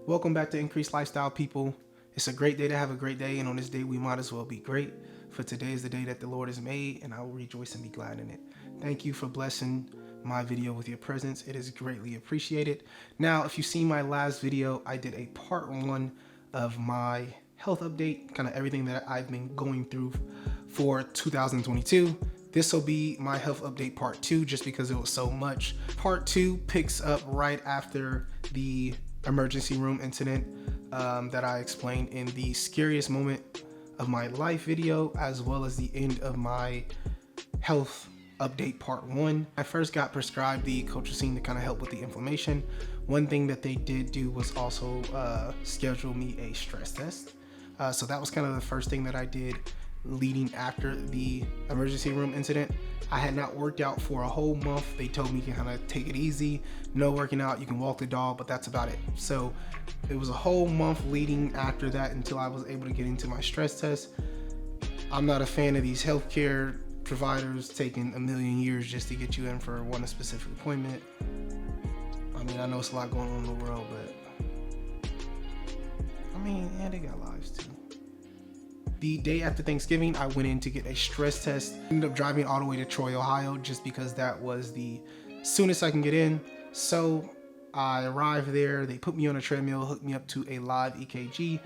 Welcome back to Increased Lifestyle, people. It's a great day to have a great day, and on this day we might as well be great. For today is the day that the Lord has made, and I will rejoice and be glad in it. Thank you for blessing my video with your presence. It is greatly appreciated. Now, if you've seen my last video, I did a part 1 of my health update, kind of everything that I've been going through for 2022. This will be my health update part 2, just because it was so much. Part 2 picks up right after the emergency room incident that I explained in the scariest moment of my life video, as well as the end of my health update part 1. I first got prescribed the colchicine to kind of help with the inflammation. One thing that they did do was also schedule me a stress test. So that was kind of the first thing that I did leading after the emergency room incident. I had not worked out for a whole month. They told me to kind of take it easy, no working out, you can walk the dog, but that's about it. So it was a whole month leading after that until I was able to get into my stress test. I'm not a fan of these healthcare providers taking a million years just to get you in for one specific appointment. I mean, I know it's a lot going on in the world, but I mean, yeah, they got lives too. The day after Thanksgiving, I went in to get a stress test. Ended up driving all the way to Troy, Ohio, just because that was the soonest I can get in. So I arrived there, they put me on a treadmill, hooked me up to a live EKG,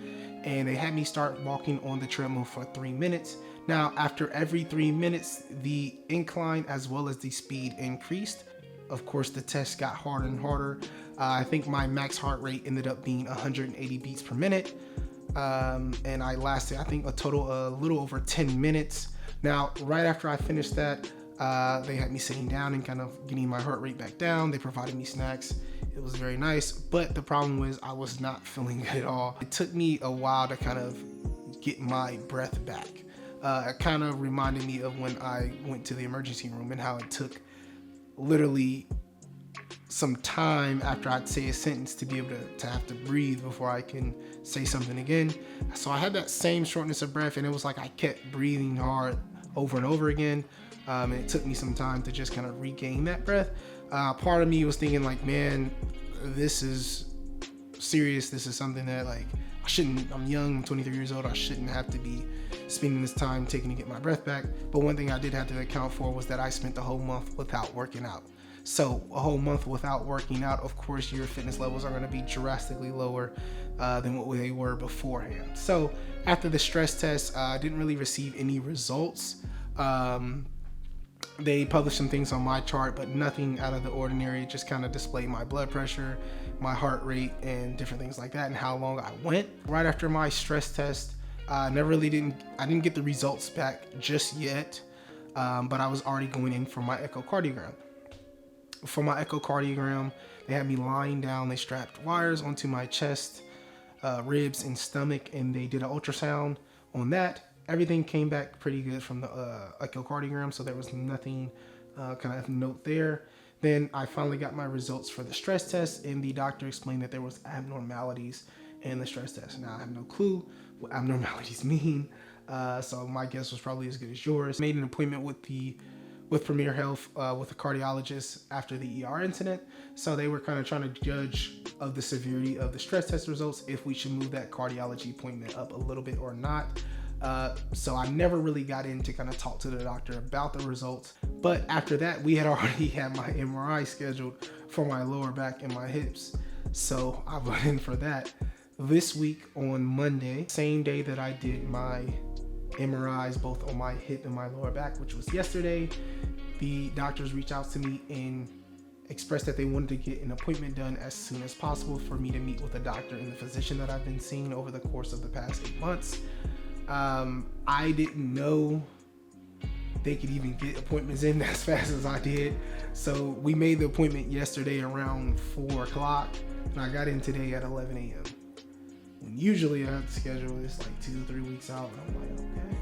and they had me start walking on the treadmill for 3 minutes. Now, after every 3 minutes, the incline as well as the speed increased. Of course, the test got harder and harder. I think my max heart rate ended up being 180 beats per minute. And I lasted, I think, a little over 10 minutes. Now, right after I finished that, they had me sitting down and kind of getting my heart rate back down. They provided me snacks. It was very nice, but the problem was I was not feeling good at all. It took me a while to kind of get my breath back. It kind of reminded me of when I went to the emergency room and how it took literally some time after I'd say a sentence to be able to have to breathe before I can say something again. So I had that same shortness of breath, and it was like I kept breathing hard over and over again. And it took me some time to just kind of regain that breath. Part of me was thinking like, man, this is serious. This is something that like I'm young, I'm 23 years old. I shouldn't have to be spending this time taking to get my breath back. But one thing I did have to account for was that I spent the whole month without working out. So a whole month without working out, of course, your fitness levels are going to be drastically lower than what they were beforehand. So after the stress test, I didn't really receive any results. They published some things on my chart, but nothing out of the ordinary. It just kind of displayed my blood pressure, my heart rate, and different things like that, and how long I went. Right after my stress test, I didn't get the results back just yet, but I was already going in for my echocardiogram. For my echocardiogram, they had me lying down. They strapped wires onto my chest, ribs, and stomach, and they did an ultrasound on that. Everything came back pretty good from the echocardiogram, so there was nothing kind of note there. Then I finally got my results for the stress test, and the doctor explained that there was abnormalities in the stress test. Now, I have no clue what abnormalities mean, so my guess was probably as good as yours. Made an appointment with Premier Health, with a cardiologist after the ER incident. So they were kind of trying to judge of the severity of the stress test results, if we should move that cardiology appointment up a little bit or not. So I never really got in to kind of talk to the doctor about the results. But after that, we had already had my MRI scheduled for my lower back and my hips. So I went in for that this week on Monday, same day that I did my MRIs both on my hip and my lower back, which was yesterday. The doctors reached out to me and expressed that they wanted to get an appointment done as soon as possible for me to meet with a doctor and the physician that I've been seeing over the course of the past 8 months. I didn't know they could even get appointments in as fast as I did. So we made the appointment yesterday around 4 o'clock, and I got in today at 11 a.m. And usually I have to schedule this like 2 to 3 weeks out, and I'm like, okay.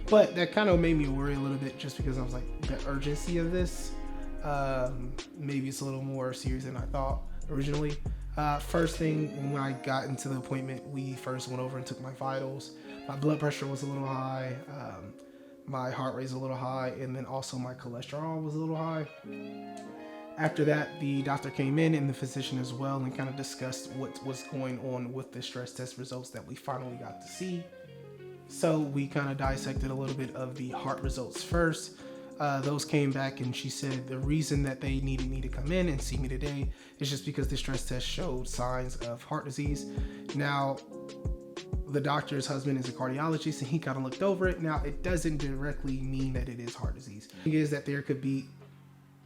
But that kind of made me worry a little bit, just because I was like, the urgency of this, maybe it's a little more serious than I thought originally. First thing, when I got into the appointment, we first went over and took my vitals. My blood pressure was a little high, my heart rate was a little high, and then also my cholesterol was a little high. After that, the doctor came in and the physician as well and kind of discussed what was going on with the stress test results that we finally got to see. So we kind of dissected a little bit of the heart results first. Those came back and she said the reason that they needed me to come in and see me today is just because the stress test showed signs of heart disease. Now, the doctor's husband is a cardiologist and he kind of looked over it. Now, it doesn't directly mean that it is heart disease. The thing is that there could be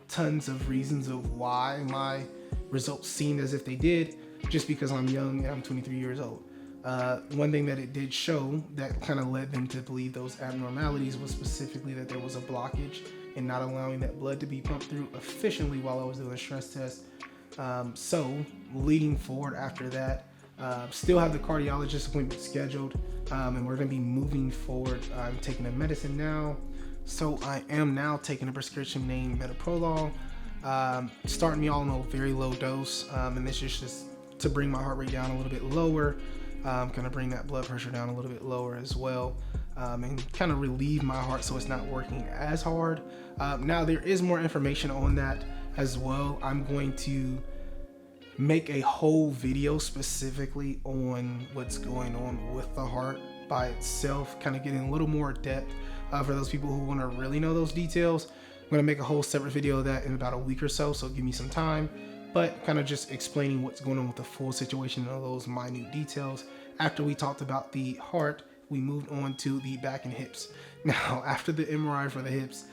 tons of reasons of why my results seemed as if they did, just because I'm young and I'm 23 years old. One thing that it did show that kind of led them to believe those abnormalities was specifically that there was a blockage in not allowing that blood to be pumped through efficiently while I was doing a stress test. So leading forward after that, still have the cardiologist appointment scheduled, and we're going to be moving forward. I'm taking a medicine now. So I am now taking a prescription named Metoprolol, starting me all in a very low dose, and this is just to bring my heart rate down a little bit lower, kind of bring that blood pressure down a little bit lower as well, and kind of relieve my heart so it's not working as hard. Now there is more information on that as well. I'm going to make a whole video specifically on what's going on with the heart by itself, kind of getting a little more depth. For those people who want to really know those details, I'm going to make a whole separate video of that in about a week or so, so give me some time, but kind of just explaining what's going on with the full situation and those minute details. After we talked about the heart, we moved on to the back and hips. Now, after the MRI for the hips,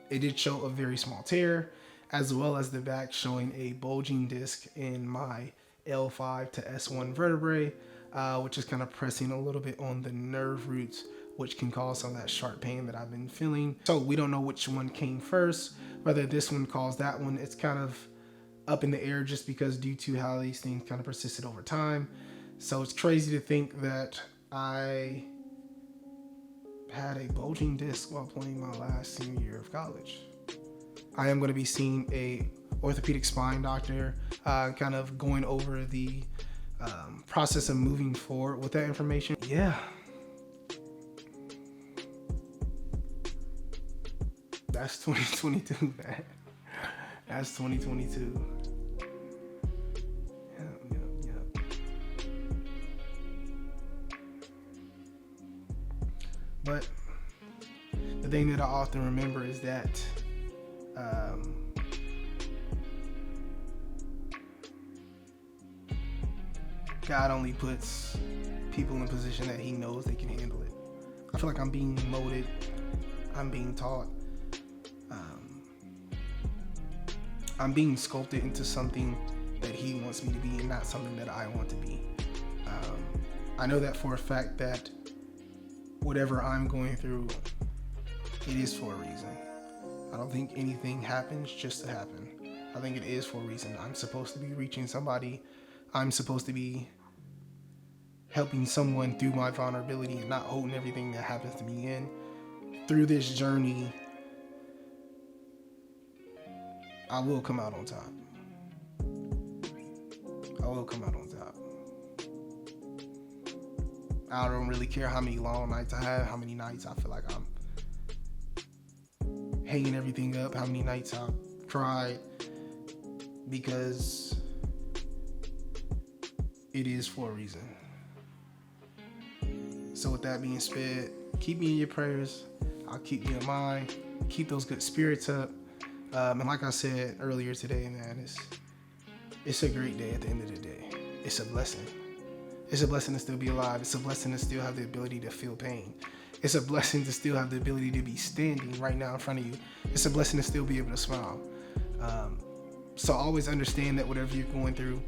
it did show a very small tear, as well as the back showing a bulging disc in my L5 to S1 vertebrae, which is kind of pressing a little bit on the nerve roots, which can cause some of that sharp pain that I've been feeling. So we don't know which one came first, whether this one caused that one. It's kind of up in the air just because due to how these things kind of persisted over time. So it's crazy to think that I had a bulging disc while playing my last senior year of college. I am going to be seeing a orthopedic spine doctor, kind of going over the process of moving forward with that information. Yeah. That's 2022, man. That's 2022. Yep. But the thing that I often remember is that God only puts people in a position that he knows they can handle it. I feel like I'm being molded. I'm being taught. I'm being sculpted into something that he wants me to be and not something that I want to be. I know that for a fact that whatever I'm going through, it is for a reason. I don't think anything happens just to happen. I think it is for a reason. I'm supposed to be reaching somebody. I'm supposed to be helping someone through my vulnerability and not holding everything that happens to me in. Through this journey, I will come out on top. I will come out on top. I don't really care how many long nights I have, how many nights I feel like I'm hanging everything up, how many nights I've cried, because it is for a reason. So with that being said, keep me in your prayers. I'll keep you in mind. Keep those good spirits up. And like I said earlier today, man, it's a great day at the end of the day. It's a blessing. It's a blessing to still be alive. It's a blessing to still have the ability to feel pain. It's a blessing to still have the ability to be standing right now in front of you. It's a blessing to still be able to smile. So always understand that whatever you're going through,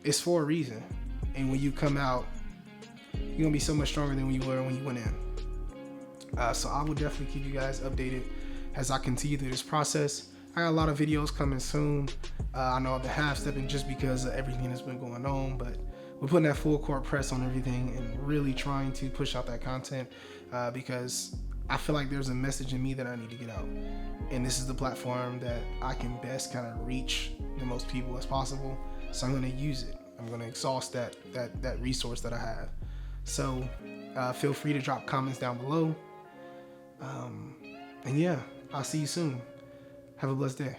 it's for a reason. And when you come out, you're going to be so much stronger than when you were when you went in. So I will definitely keep you guys updated as I continue through this process. I got a lot of videos coming soon. I know I've been half-stepping just because of everything that's been going on, but we're putting that full court press on everything and really trying to push out that content because I feel like there's a message in me that I need to get out. And this is the platform that I can best kind of reach the most people as possible. So I'm going to use it. I'm going to exhaust that resource that I have. So feel free to drop comments down below. And yeah, I'll see you soon. Have a blessed day.